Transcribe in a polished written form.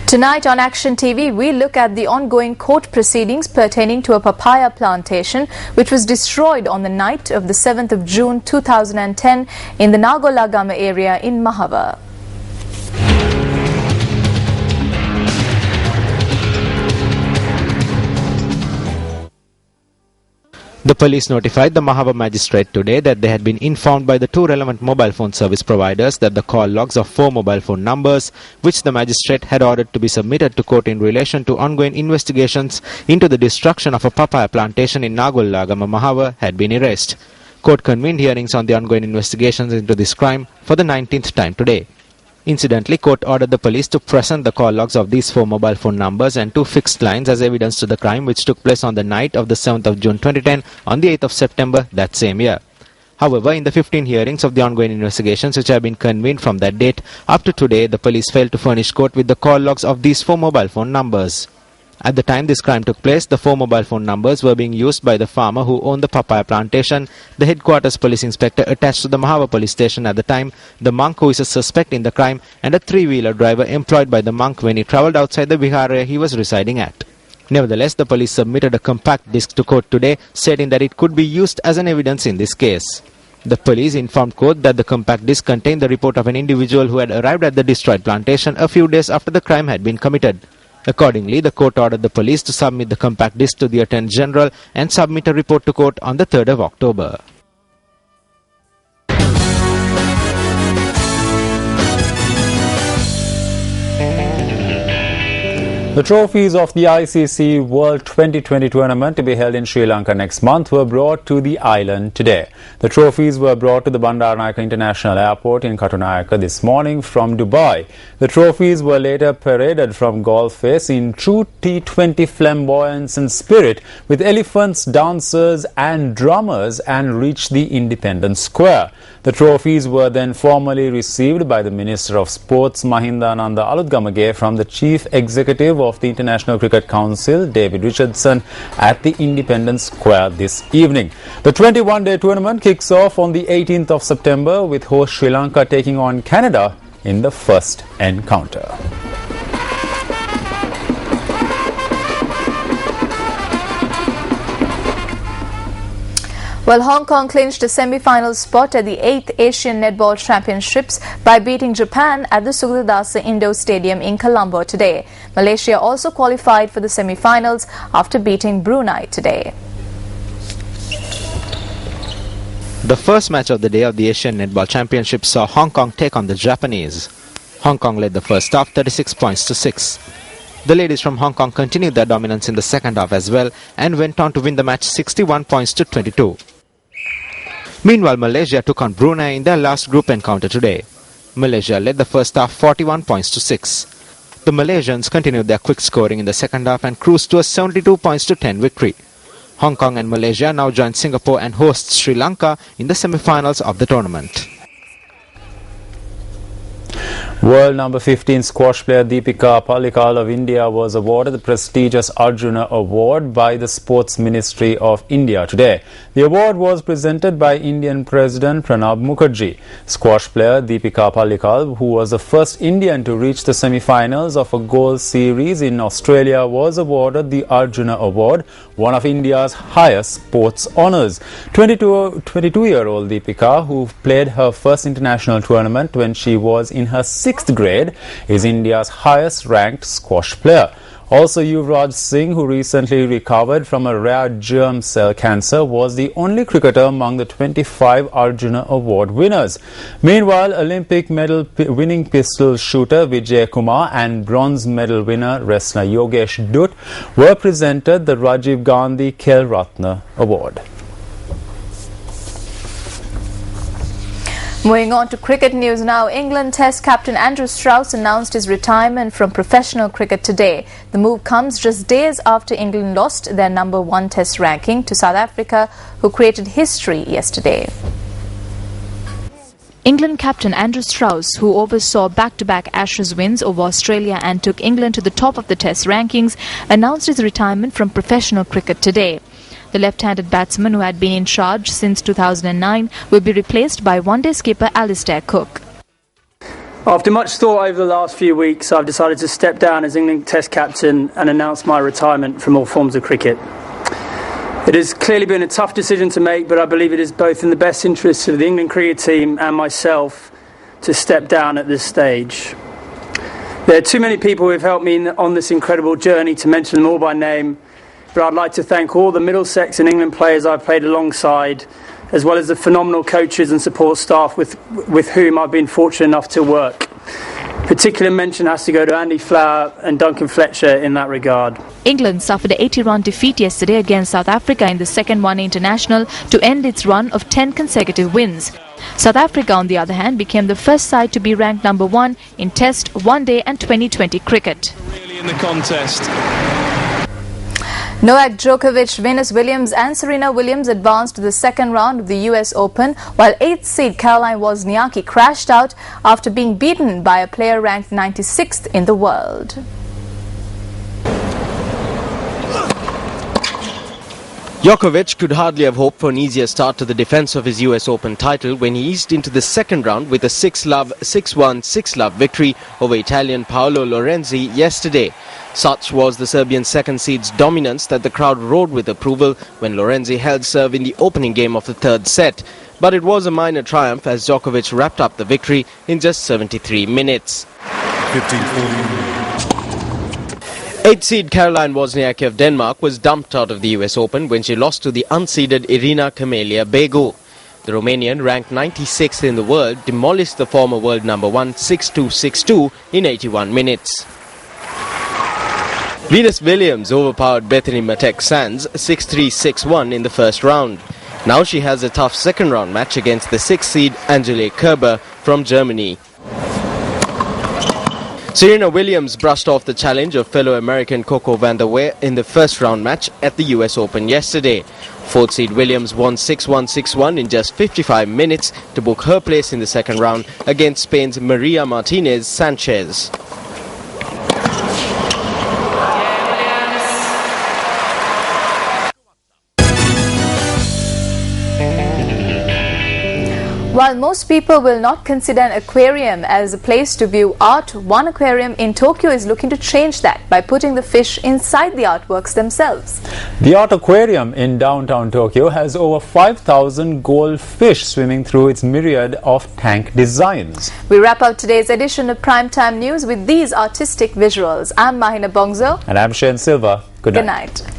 Tonight on Action TV, we look at the ongoing court proceedings pertaining to a papaya plantation which was destroyed on the night of the 7th of June 2010 in the Nagolagama area in Mahava. The police notified the Mahava magistrate today that they had been informed by the two relevant mobile phone service providers that the call logs of 4 mobile phone numbers, which the magistrate had ordered to be submitted to court in relation to ongoing investigations into the destruction of a papaya plantation in Nagolagama, Mahava, had been erased. Court convened hearings on the ongoing investigations into this crime for the 19th time today. Incidentally, court ordered the police to present the call logs of these 4 mobile phone numbers and 2 fixed lines as evidence to the crime which took place on the night of the 7th of June 2010 on the 8th of September that same year. However, in the 15 hearings of the ongoing investigations which have been convened from that date up to today, the police failed to furnish court with the call logs of these 4 mobile phone numbers. At the time this crime took place, the 4 mobile phone numbers were being used by the farmer who owned the papaya plantation, the headquarters police inspector attached to the Mahava police station at the time, the monk who is a suspect in the crime, and a 3-wheeler driver employed by the monk when he travelled outside the Vihar area he was residing at. Nevertheless, the police submitted a compact disc to court today, stating that it could be used as an evidence in this case. The police informed court that the compact disc contained the report of an individual who had arrived at the destroyed plantation a few days after the crime had been committed. Accordingly, the court ordered the police to submit the compact disc to the Attorney General and submit a report to court on the 3rd of October. The trophies of the ICC World 2020 tournament to be held in Sri Lanka next month were brought to the island today. The trophies were brought to the Bandaranaike International Airport in Katunayake this morning from Dubai. The trophies were later paraded from Golf Face in true T20 flamboyance and spirit with elephants, dancers and drummers and reached the Independence Square. The trophies were then formally received by the Minister of Sports Mahindananda Alutgamage from the Chief Executive of the International Cricket Council, David Richardson, at the Independence Square this evening. The 21-day tournament kicks off on the 18th of September with host Sri Lanka taking on Canada in the first encounter. Well, Hong Kong clinched a semi-final spot at the 8th Asian Netball Championships by beating Japan at the Sugardasa Indoor Stadium in Colombo today. Malaysia also qualified for the semi-finals after beating Brunei today. The first match of the day of the Asian Netball Championships saw Hong Kong take on the Japanese. Hong Kong led the first half 36 points to 6. The ladies from Hong Kong continued their dominance in the second half as well and went on to win the match 61 points to 22. Meanwhile, Malaysia took on Brunei in their last group encounter today. Malaysia led the first half 41 points to 6. The Malaysians continued their quick scoring in the second half and cruised to a 72 points to 10 victory. Hong Kong and Malaysia now join Singapore and host Sri Lanka in the semi-finals of the tournament. World number 15 squash player Deepika Pallikal of India was awarded the prestigious Arjuna Award by the Sports Ministry of India today. The award was presented by Indian President Pranab Mukherjee. Squash player Deepika Pallikal, who was the first Indian to reach the semi-finals of a gold series in Australia, was awarded the Arjuna Award, one of India's highest sports honours. 22-year-old Deepika, who played her first international tournament when she was in her 6th grade, is India's highest ranked squash player. Also, Yuvraj Singh, who recently recovered from a rare germ cell cancer, was the only cricketer among the 25 Arjuna Award winners. Meanwhile, Olympic medal winning pistol shooter Vijay Kumar and bronze medal winner wrestler Yogesh Dutt were presented the Rajiv Gandhi Khel Ratna Award. Moving on to cricket news now, England Test captain Andrew Strauss announced his retirement from professional cricket today. The move comes just days after England lost their number 1 Test ranking to South Africa, who created history yesterday. England captain Andrew Strauss, who oversaw back-to-back Ashes wins over Australia and took England to the top of the Test rankings, announced his retirement from professional cricket today. The left-handed batsman, who had been in charge since 2009, will be replaced by one-day skipper Alistair Cook. After much thought over the last few weeks, I've decided to step down as England Test captain and announce my retirement from all forms of cricket. It has clearly been a tough decision to make, but I believe it is both in the best interests of the England cricket team and myself to step down at this stage. There are too many people who have helped me on this incredible journey to mention them all by name, but I'd like to thank all the Middlesex and England players I've played alongside, as well as the phenomenal coaches and support staff with whom I've been fortunate enough to work. Particular mention has to go to Andy Flower and Duncan Fletcher in that regard. England suffered an 80-run defeat yesterday against South Africa in the second one international to end its run of 10 consecutive wins. South Africa, on the other hand, became the first side to be ranked number 1 in Test, One Day and 2020 cricket. Really in the contest. Novak Djokovic, Venus Williams and Serena Williams advanced to the second round of the US Open, while 8th seed Caroline Wozniacki crashed out after being beaten by a player ranked 96th in the world. Djokovic could hardly have hoped for an easier start to the defence of his US Open title when he eased into the second round with a 6-love, 6-1, 6-love victory over Italian Paolo Lorenzi yesterday. Such was the Serbian second seed's dominance that the crowd roared with approval when Lorenzi held serve in the opening game of the third set. But it was a minor triumph as Djokovic wrapped up the victory in just 73 minutes. 8th seed Caroline Wozniacki of Denmark was dumped out of the US Open when she lost to the unseeded Irina Camelia Begu. The Romanian, ranked 96th in the world, demolished the former world number 1 6-2, 6-2 in 81 minutes. Venus Williams overpowered Bethany Matek-Sands 6-3, 6-1 in the first round. Now she has a tough second round match against the 6th seed Angelique Kerber from Germany. Serena Williams brushed off the challenge of fellow American Coco Vandeweghe in the first round match at the US Open yesterday. 4th seed Williams won 6-1, 6-1 in just 55 minutes to book her place in the second round against Spain's Maria Martinez Sanchez. While most people will not consider an aquarium as a place to view art, one aquarium in Tokyo is looking to change that by putting the fish inside the artworks themselves. The Art Aquarium in downtown Tokyo has over 5,000 goldfish swimming through its myriad of tank designs. We wrap up today's edition of Primetime News with these artistic visuals. I'm Mahina Bongzo. And I'm Shane Silva. Good night. Good night.